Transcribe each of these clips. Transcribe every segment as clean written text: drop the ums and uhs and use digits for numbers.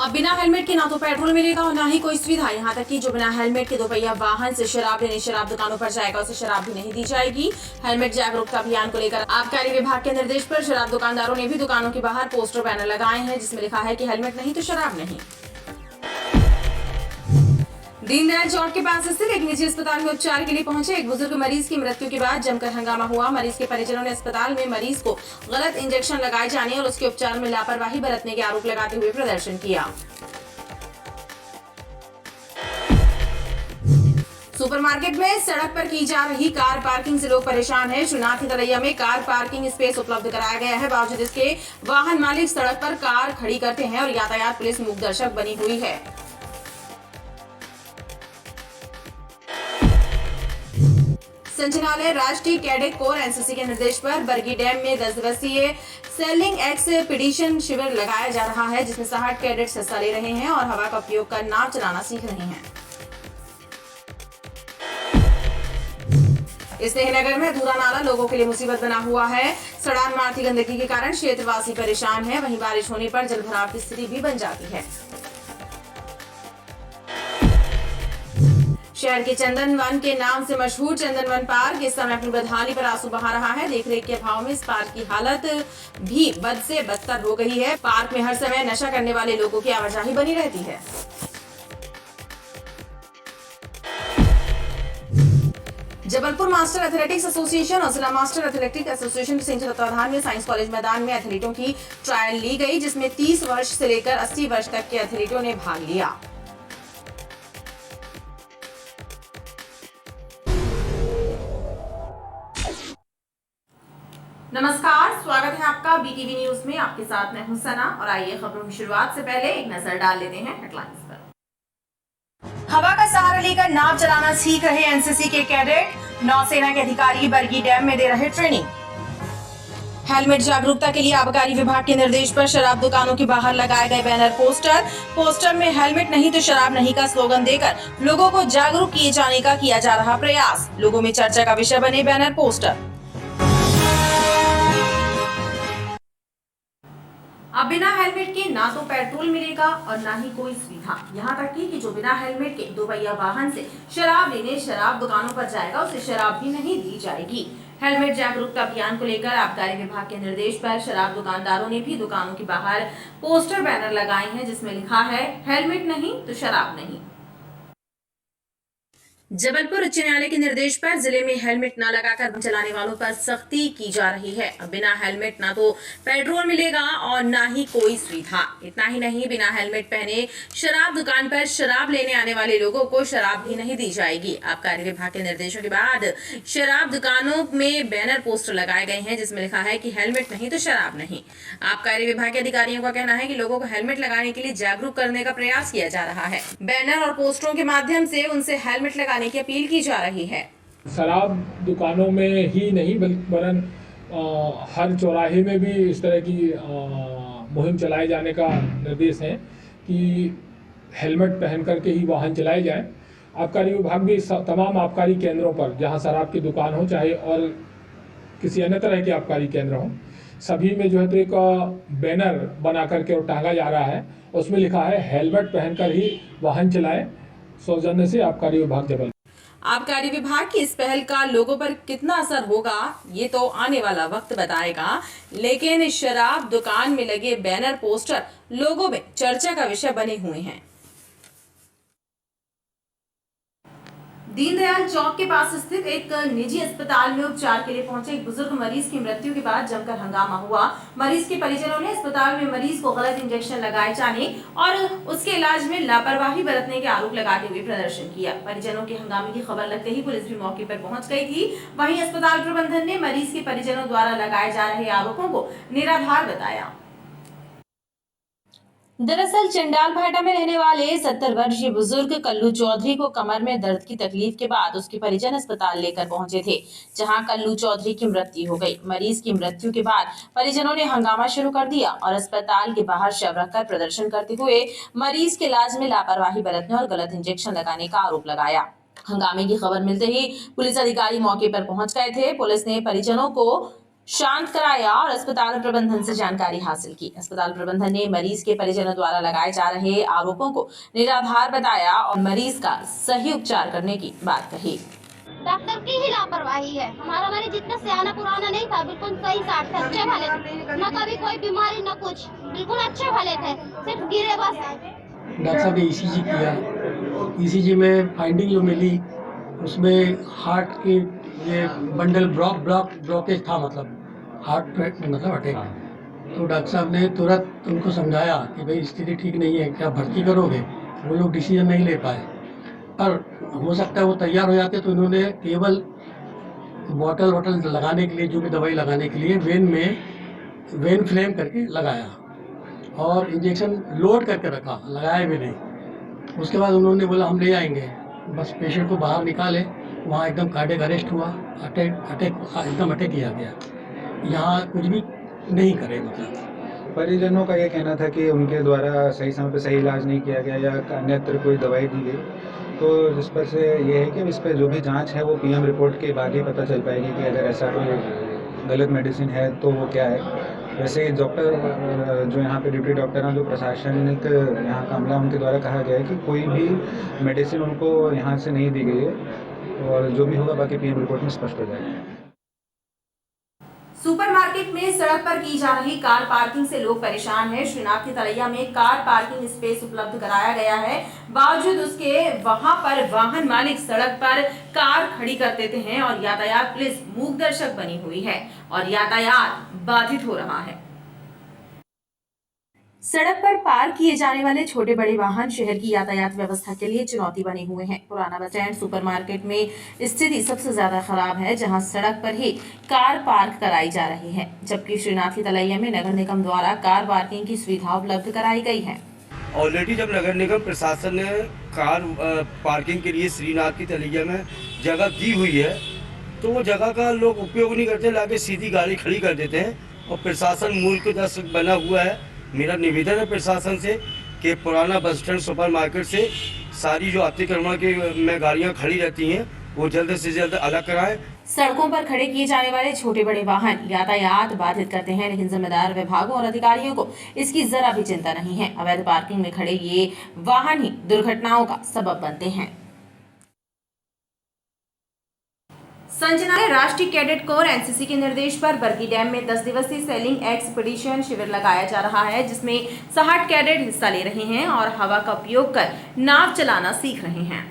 अब बिना हेलमेट के ना तो पेट्रोल मिलेगा और ना ही कोई सुविधा। यहाँ तक कि जो बिना हेलमेट के दोपहिया वाहन से शराब लेने शराब दुकानों पर जाएगा उसे शराब भी नहीं दी जाएगी। हेलमेट जागरूकता अभियान को लेकर आबकारी विभाग के निर्देश पर शराब दुकानदारों ने भी दुकानों के बाहर पोस्टर बैनर लगाए हैं जिसमें लिखा है कि हेलमेट नहीं तो शराब नहीं। दीनदयाल चौक के पास स्थित एक निजी अस्पताल में उपचार के लिए पहुंचे एक बुजुर्ग मरीज की मृत्यु के बाद जमकर हंगामा हुआ। मरीज के परिजनों ने अस्पताल में मरीज को गलत इंजेक्शन लगाए जाने और उसके उपचार में लापरवाही बरतने के आरोप लगाते हुए प्रदर्शन किया। सुपरमार्केट में सड़क पर की जा रही कार पार्किंग से लोग परेशान हैं। श्रीनाथ तरैया में कार पार्किंग स्पेस उपलब्ध कराया गया है, बावजूद इसके वाहन मालिक सड़क पर कार खड़ी करते हैं और यातायात पुलिस मूक दर्शक बनी हुई है। संचालय राष्ट्रीय कैडेट कोर एनसीसी के निर्देश पर बरगी डैम में 10 दिवसीय सेलिंग एक्सपीडिशन शिविर लगाया जा रहा है जिसमें 60 कैडेट्स हिस्सा ले रहे हैं और हवा का उपयोग कर नाव चलाना सीख रहे हैं। स्नेहनगर में अधूरा नाला लोगों के लिए मुसीबत बना हुआ है। सड़ान मारती गंदगी के कारण क्षेत्रवासी परेशान है। वहीं बारिश होने पर जलभराव की स्थिति भी बन जाती है। शहर के चंदन वन के नाम से मशहूर चंदन वन पार्क इस समय अपनी बदहाली पर आंसू बहा रहा है। देखरेख के अभाव में इस पार्क की हालत भी बद से बदतर हो गई है। पार्क में हर समय नशा करने वाले लोगों की आवाजाही बनी रहती है। जबलपुर मास्टर एथलेटिक्स एसोसिएशन और जिला मास्टर एथलेटिक्स एसोसिएशन के संयुक्त तत्वाधान में साइंस कॉलेज मैदान में एथलीटों की ट्रायल ली गई जिसमें 30 वर्ष से लेकर 80 वर्ष तक के एथलीटों ने भाग लिया। नमस्कार, स्वागत है आपका बीटीवी न्यूज में। आपके साथ मैं हूं सना और आइए खबरों की शुरुआत से पहले एक नजर डाल लेते हैं हेडलाइंस पर। हवा का सहारा लेकर नाव चलाना सीख रहे एनसीसी के कैडेट, नौसेना के अधिकारी बरगी डैम में दे रहे ट्रेनिंग। हेलमेट जागरूकता के लिए आबकारी विभाग के निर्देश पर शराब दुकानों के बाहर लगाए गए बैनर पोस्टर में हेलमेट नहीं तो शराब नहीं का स्लोगन देकर लोगों को जागरूक किए जाने का किया जा रहा प्रयास। लोगों में चर्चा का विषय बने बैनर पोस्टर। अब बिना हेलमेट के ना तो पेट्रोल मिलेगा और ना ही कोई सुविधा। यहाँ तक कि जो बिना हेलमेट के दोपहिया वाहन से शराब लेने शराब दुकानों पर जाएगा उसे शराब भी नहीं दी जाएगी। हेलमेट जागरूकता अभियान को लेकर आबकारी विभाग के निर्देश पर शराब दुकानदारों ने भी दुकानों के बाहर पोस्टर बैनर लगाए हैं जिसमें लिखा है हेलमेट नहीं तो शराब नहीं। जबलपुर उच्च न्यायालय के निर्देश पर जिले में हेलमेट न लगाकर चलाने वालों पर सख्ती की जा रही है। अब बिना हेलमेट ना तो पेट्रोल मिलेगा और ना ही कोई सुविधा। इतना ही नहीं, बिना हेलमेट पहने शराब दुकान पर शराब लेने आने वाले लोगों को शराब भी नहीं दी जाएगी। आबकारी विभाग के निर्देशों के बाद शराब दुकानों में बैनर पोस्टर लगाए गए हैं जिसमें लिखा है कि हेलमेट नहीं तो शराब नहीं। आबकारी विभाग के अधिकारियों का कहना है कि लोगों को हेलमेट लगाने के लिए जागरूक करने का प्रयास किया जा रहा है। बैनर और पोस्टरों के माध्यम से उनसे हेलमेट लगाने की अपील की जा रही है। शराब दुकानों में ही नहीं वरन हर चौराहे में भी इस तरह की मुहिम चलाए जाने का निर्देश है कि हेलमेट पहन करके ही वाहन चलाए जाए। आबकारी विभाग भी तमाम आबकारी केंद्रों पर जहां शराब की दुकान हो चाहे और किसी अन्य तरह के आबकारी केंद्र हो, सभी में जो है तो एक बैनर बना करके और टांगा जा रहा है। उसमें लिखा है हेलमेट पहनकर ही वाहन चलाए। सौजन्य से आबकारी विभाग जबलपुर। आबकारी विभाग की इस पहल का लोगों पर कितना असर होगा ये तो आने वाला वक्त बताएगा, लेकिन शराब दुकान में लगे बैनर पोस्टर लोगों में चर्चा का विषय बने हुए हैं। दीनदयाल चौक के पास स्थित एक निजी अस्पताल में उपचार के लिए पहुंचे एक बुजुर्ग मरीज की मृत्यु के बाद जमकर हंगामा हुआ। मरीज के परिजनों ने अस्पताल में मरीज को गलत इंजेक्शन लगाए जाने और उसके इलाज में लापरवाही बरतने के आरोप लगाते हुए प्रदर्शन किया। परिजनों के हंगामे की खबर लगते ही पुलिस भी मौके पर पहुंच गई थी। वहीं अस्पताल प्रबंधन ने मरीज के परिजनों द्वारा लगाए जा रहे आरोपों को निराधार बताया। दरअसल चंडाल भाटा में रहने वाले 70 वर्षीय बुजुर्ग कल्लू चौधरी को कमर में दर्द की तकलीफ के बाद उसके परिजन अस्पताल लेकर पहुंचे थे, जहां कल्लू चौधरी की मृत्यु हो गई। मरीज की मृत्यु के बाद परिजनों ने हंगामा शुरू कर दिया और अस्पताल के बाहर शव रखकर प्रदर्शन करते हुए मरीज के इलाज में लापरवाही बरतने और गलत इंजेक्शन लगाने का आरोप लगाया। हंगामे की खबर मिलते ही पुलिस अधिकारी मौके पर पहुंच गए थे। पुलिस ने परिजनों को शांत कराया और अस्पताल प्रबंधन से जानकारी हासिल की। अस्पताल प्रबंधन ने मरीज के परिजनों द्वारा लगाए जा रहे आरोपों को निराधार बताया और मरीज का सही उपचार करने की बात कही। डॉक्टर की ही लापरवाही है। हमारा मरीज जितना सियाना पुराना नहीं था, बिल्कुल सही साठ थे, अच्छे भले थे, न कभी कोई बीमारी न कुछ, बिल्कुल अच्छे भले थे, सिर्फ गिरे बस। डॉक्टर साहब ने ईसीजी किया। ईसीजी में फाइंडिंग जो मिली उसमें हार्ट के ये बंडल ब्लॉकेज था, मतलब हार्ट मतलब अटैक। तो डॉक्टर साहब ने तुरंत उनको समझाया कि भाई स्थिति ठीक नहीं है, क्या भर्ती करोगे। वो लोग डिसीजन नहीं ले पाए, पर हो सकता है वो तैयार हो जाते तो इन्होंने केवल बॉटल लगाने के लिए, जो भी दवाई लगाने के लिए वेन फ्लेम करके लगाया और इंजेक्शन लोड करके रखा, लगाया भी नहीं। उसके बाद उन्होंने बोला हम ले आएंगे, बस पेशेंट को बाहर निकाले, वहाँ एकदम कार्डियक अरेस्ट हुआ, एकदम अटैक किया गया। यहाँ कुछ भी नहीं करे। मतलब परिजनों का ये कहना था कि उनके द्वारा सही समय पे सही इलाज नहीं किया गया या अन्यत्र कोई दवाई दी गई, तो जिस पर से ये है कि इस पर जो भी जांच है वो पीएम रिपोर्ट के बाद ही पता चल पाएगी कि अगर ऐसा कोई गलत मेडिसिन है तो वो क्या है। वैसे डॉक्टर जो यहाँ पे ड्यूटी डॉक्टर हैं, जो प्रशासनिक यहाँ का अमला, उनके द्वारा कहा गया है कि कोई भी मेडिसिन उनको यहाँ से नहीं दी गई है और जो भी होगा बाकी पीएम रिपोर्ट में स्पष्ट हो जाएगा। सुपरमार्केट में सड़क पर की जा रही कार पार्किंग से लोग परेशान हैं। श्रीनाथ की तलैया में कार पार्किंग स्पेस उपलब्ध कराया गया है, बावजूद उसके वहां पर वाहन मालिक सड़क पर कार खड़ी कर देते हैं और यातायात पुलिस मूक दर्शक बनी हुई है और यातायात बाधित हो रहा है। सड़क पर पार्क किए जाने वाले छोटे बड़े वाहन शहर की यातायात व्यवस्था के लिए चुनौती बने हुए हैं। पुराना बस स्टैंड सुपरमार्केट में स्थिति सबसे ज्यादा खराब है, जहां सड़क पर ही कार पार्क कराई जा रही है, जबकि श्रीनाथ की तलैया में नगर निगम द्वारा कार पार्किंग की सुविधा उपलब्ध कराई गई है। ऑलरेडी जब नगर निगम प्रशासन ने कार पार्किंग के लिए श्रीनाथ की तलैया में जगह दी हुई है, तो वो जगह का लोग उपयोग नहीं करते, लाके सीधी गाड़ी खड़ी कर देते हैं और प्रशासन मूर्खवश बना हुआ है। मेरा निवेदन है प्रशासन से कि पुराना बस स्टैंड सुपर मार्केट से सारी जो अतिक्रमण के में गाड़ियां खड़ी रहती हैं वो जल्द से जल्द अलग कराएं। सड़कों पर खड़े किए जाने वाले छोटे बड़े वाहन यातायात बाधित करते हैं, लेकिन जिम्मेदार विभागों और अधिकारियों को इसकी जरा भी चिंता नहीं है। अवैध पार्किंग में खड़े ये वाहन ही दुर्घटनाओं का सबब बनते हैं। संचालय राष्ट्रीय कैडेट कोर एनसीसी के निर्देश पर बरगी डैम में 10 दिवसीय सेलिंग एक्सपीडिशन शिविर लगाया जा रहा है, जिसमें 60 कैडेट हिस्सा ले रहे हैं और हवा का उपयोग कर नाव चलाना सीख रहे हैं।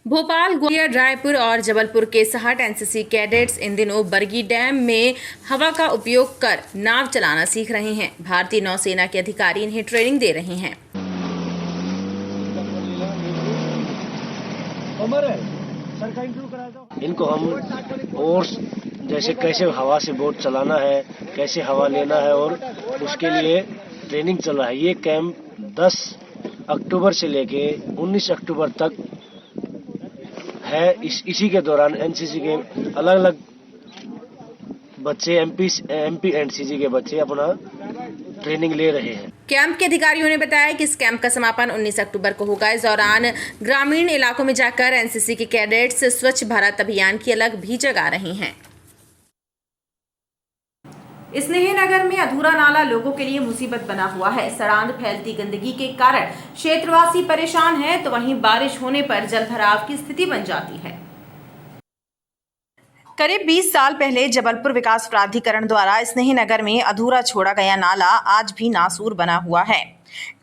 भोपाल, ग्वालियर, रायपुर और जबलपुर के 60 एनसीसी कैडेट्स इन दिनों बरगी डैम में हवा का उपयोग कर नाव चलाना सीख रहे हैं। भारतीय नौसेना के अधिकारी इन्हें ट्रेनिंग दे रहे हैं। इनको हम और जैसे कैसे हवा से बोट चलाना है, कैसे हवा लेना है, और उसके लिए ट्रेनिंग चल रहा है। ये कैंप 10 अक्टूबर से लेके 19 अक्टूबर तक है। इसी के दौरान एनसीसी के अलग अलग बच्चे, एमपी एनसीसी के बच्चे अपना ट्रेनिंग ले रहे हैं। कैंप के अधिकारियों ने बताया कि इस कैंप का समापन 19 अक्टूबर को होगा। इस दौरान ग्रामीण इलाकों में जाकर एनसीसी के कैडेट्स स्वच्छ भारत अभियान की अलग भी जगा रहे हैं। स्नेहनगर में अधूरा नाला लोगों के लिए मुसीबत बना हुआ है। सड़ांध फैलती गंदगी के कारण क्षेत्रवासी परेशान हैं, तो वहीं बारिश होने पर जलभराव की स्थिति बन जाती है। करीब 20 साल पहले जबलपुर विकास प्राधिकरण द्वारा स्नेहनगर में अधूरा छोड़ा गया नाला आज भी नासूर बना हुआ है।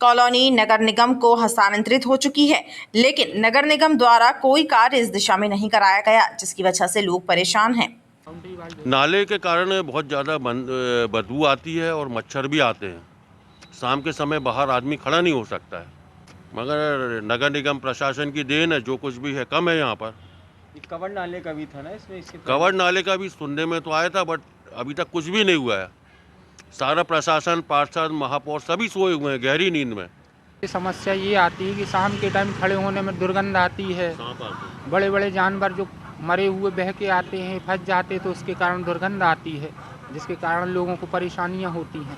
कॉलोनी नगर निगम को हस्तांतरित हो चुकी है, लेकिन नगर निगम द्वारा कोई कार्य इस दिशा में नहीं कराया गया, जिसकी वजह से लोग परेशान हैं। नाले के कारण बहुत ज़्यादा बदबू आती है और मच्छर भी आते हैं। शाम के समय बाहर आदमी खड़ा नहीं हो सकता है, मगर नगर निगम प्रशासन की देन है, जो कुछ भी है कम है यहाँ पर। कवर नाले का भी था ना इसमें, कवर नाले का भी सुनने में तो आया था, बट अभी तक कुछ भी नहीं हुआ है। सारा प्रशासन, पार्षद, महापौर सभी सोए हुए हैं गहरी नींद में। समस्या ये आती है कि शाम के टाइम खड़े होने में दुर्गंध आती है। बड़े बड़े जानवर जो मरे हुए बह के आते हैं, फंस जाते, तो उसके कारण दुर्गंध आती है, जिसके कारण लोगों को परेशानियां होती हैं।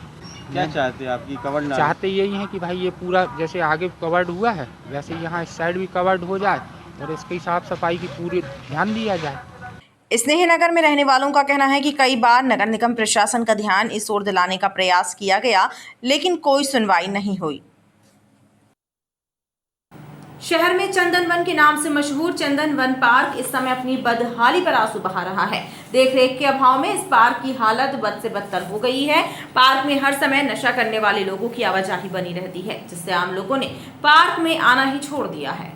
क्या चाहते हैं आपकी कवर्ड नाला? चाहते यही है कि भाई ये पूरा जैसे आगे कवर्ड हुआ है, वैसे यहाँ इस साइड भी कवर्ड हो जाए और इसकी साफ सफाई की पूरी ध्यान दिया जाए। स्नेहनगर में रहने वालों का कहना है कि कई बार नगर निगम प्रशासन का ध्यान इस ओर दिलाने का प्रयास किया गया, लेकिन कोई सुनवाई नहीं हुई। शहर में चंदन वन के नाम से मशहूर चंदन वन पार्क इस समय अपनी बदहाली पर आंसू बहा रहा है। देखरेख के अभाव में इस पार्क की हालत बद से बदतर हो गई है। पार्क में हर समय नशा करने वाले लोगों की आवाजाही बनी रहती है, जिससे आम लोगों ने पार्क में आना ही छोड़ दिया है।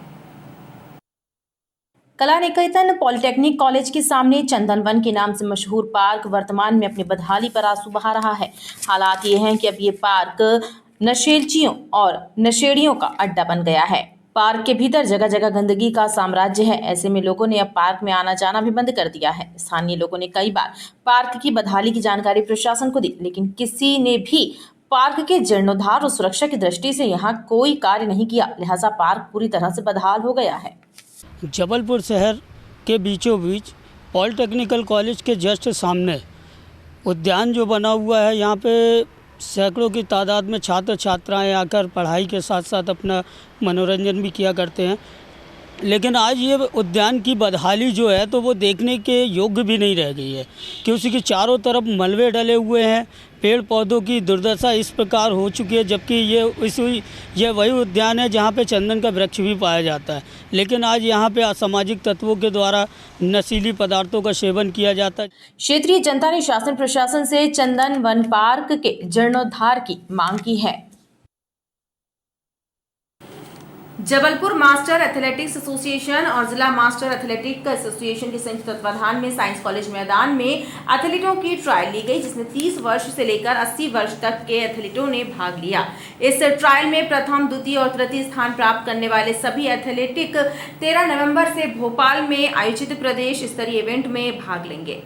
कला निकेतन पॉलिटेक्निक कॉलेज के सामने चंदन वन के नाम से मशहूर पार्क वर्तमान में अपनी बदहाली पर आंसू बहा रहा है। हालात ये हैं कि अब ये पार्क नशेलचियों और नशेड़ियों का अड्डा बन गया है। पार्क के भीतर जगह जगह गंदगी का साम्राज्य है। ऐसे में लोगों ने अब पार्क में आना जाना भी बंद कर दिया है। स्थानीय लोगों ने कई बार पार्क की बदहाली की जानकारी प्रशासन को दी, लेकिन किसी ने भी पार्क के जीर्णोद्धार और सुरक्षा की दृष्टि से यहाँ कोई कार्य नहीं किया। लिहाजा पार्क पूरी तरह से बदहाल हो गया है। जबलपुर शहर के बीचों बीच पॉलिटेक्निकल कॉलेज के जस्ट सामने उद्यान जो बना हुआ है, यहाँ पे सैकड़ों की तादाद में छात्र छात्राएं आकर पढ़ाई के साथ साथ अपना मनोरंजन भी किया करते हैं। लेकिन आज ये उद्यान की बदहाली जो है तो वो देखने के योग्य भी नहीं रह गई है, क्योंकि उसके चारों तरफ मलबे डले हुए हैं, पेड़ पौधों की दुर्दशा इस प्रकार हो चुकी है, जबकि ये वही उद्यान है जहाँ पे चंदन का वृक्ष भी पाया जाता है। लेकिन आज यहाँ पे असामाजिक तत्वों के द्वारा नशीली पदार्थों का सेवन किया जाता है। क्षेत्रीय जनता ने शासन प्रशासन से चंदन वन पार्क के जीर्णोद्धार की मांग की है। जबलपुर मास्टर एथलेटिक्स एसोसिएशन और जिला मास्टर एथलेटिक एसोसिएशन के संयुक्त तत्वाधान में साइंस कॉलेज मैदान में एथलीटों की ट्रायल ली गई, जिसमें 30 वर्ष से लेकर 80 वर्ष तक के एथलीटों ने भाग लिया। इस ट्रायल में प्रथम, द्वितीय और तृतीय स्थान प्राप्त करने वाले सभी एथलेटिक 13 नवंबर से भोपाल में आयोजित प्रदेश स्तरीय इवेंट में भाग लेंगे।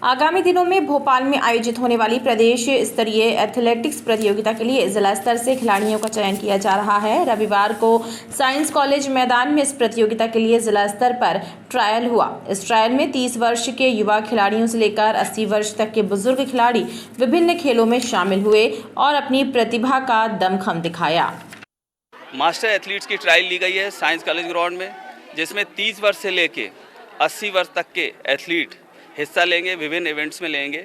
आगामी दिनों में भोपाल में आयोजित होने वाली प्रदेश स्तरीय एथलेटिक्स प्रतियोगिता के लिए जिला स्तर से खिलाड़ियों का चयन किया जा रहा है। रविवार को साइंस कॉलेज मैदान में इस प्रतियोगिता के लिए जिला स्तर पर ट्रायल हुआ। इस ट्रायल में 30 वर्ष के युवा खिलाड़ियों से लेकर 80 वर्ष तक के बुजुर्ग खिलाड़ी विभिन्न खेलों में शामिल हुए और अपनी प्रतिभा का दमखम दिखाया। मास्टर एथलीट्स की ट्रायल ली गई है साइंस कॉलेज ग्राउंड में, जिसमें 30 वर्ष से लेके 80 वर्ष तक के एथलीट हिस्सा लेंगे, विभिन्न इवेंट्स में लेंगे।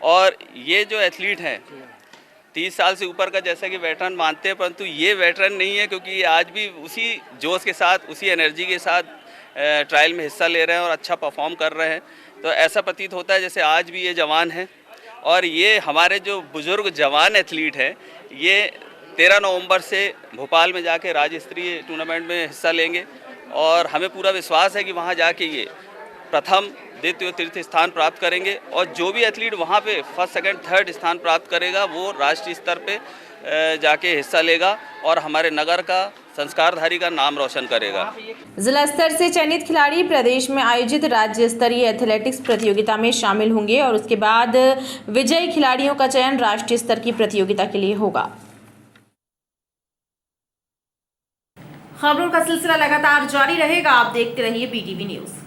और ये जो एथलीट हैं 30 साल से ऊपर का जैसा कि वेटरन मानते हैं, परंतु ये वेटरन नहीं है, क्योंकि ये आज भी उसी जोश के साथ, उसी एनर्जी के साथ ट्रायल में हिस्सा ले रहे हैं और अच्छा परफॉर्म कर रहे हैं। तो ऐसा प्रतीत होता है जैसे आज भी ये जवान हैं। और ये हमारे जो बुज़ुर्ग जवान एथलीट हैं, ये 13 नवंबर से भोपाल में जाके राज्य स्तरीय टूर्नामेंट में हिस्सा लेंगे और हमें पूरा विश्वास है कि वहाँ जाके ये प्रथम, द्वितीय और तृतीय स्थान प्राप्त करेंगे। और जो भी एथलीट वहाँ पे फर्स्ट, सेकंड, थर्ड स्थान प्राप्त करेगा वो राष्ट्रीय स्तर पे जाके हिस्सा लेगा और हमारे नगर का, संस्कारधारी का नाम रोशन करेगा। जिला स्तर से चयनित खिलाड़ी प्रदेश में आयोजित राज्य स्तरीय एथलेटिक्स प्रतियोगिता में शामिल होंगे और उसके बाद विजयी खिलाड़ियों का चयन राष्ट्रीय स्तर की प्रतियोगिता के लिए होगा। खबरों का सिलसिला लगातार जारी रहेगा। आप देखते रहिए BTV न्यूज़।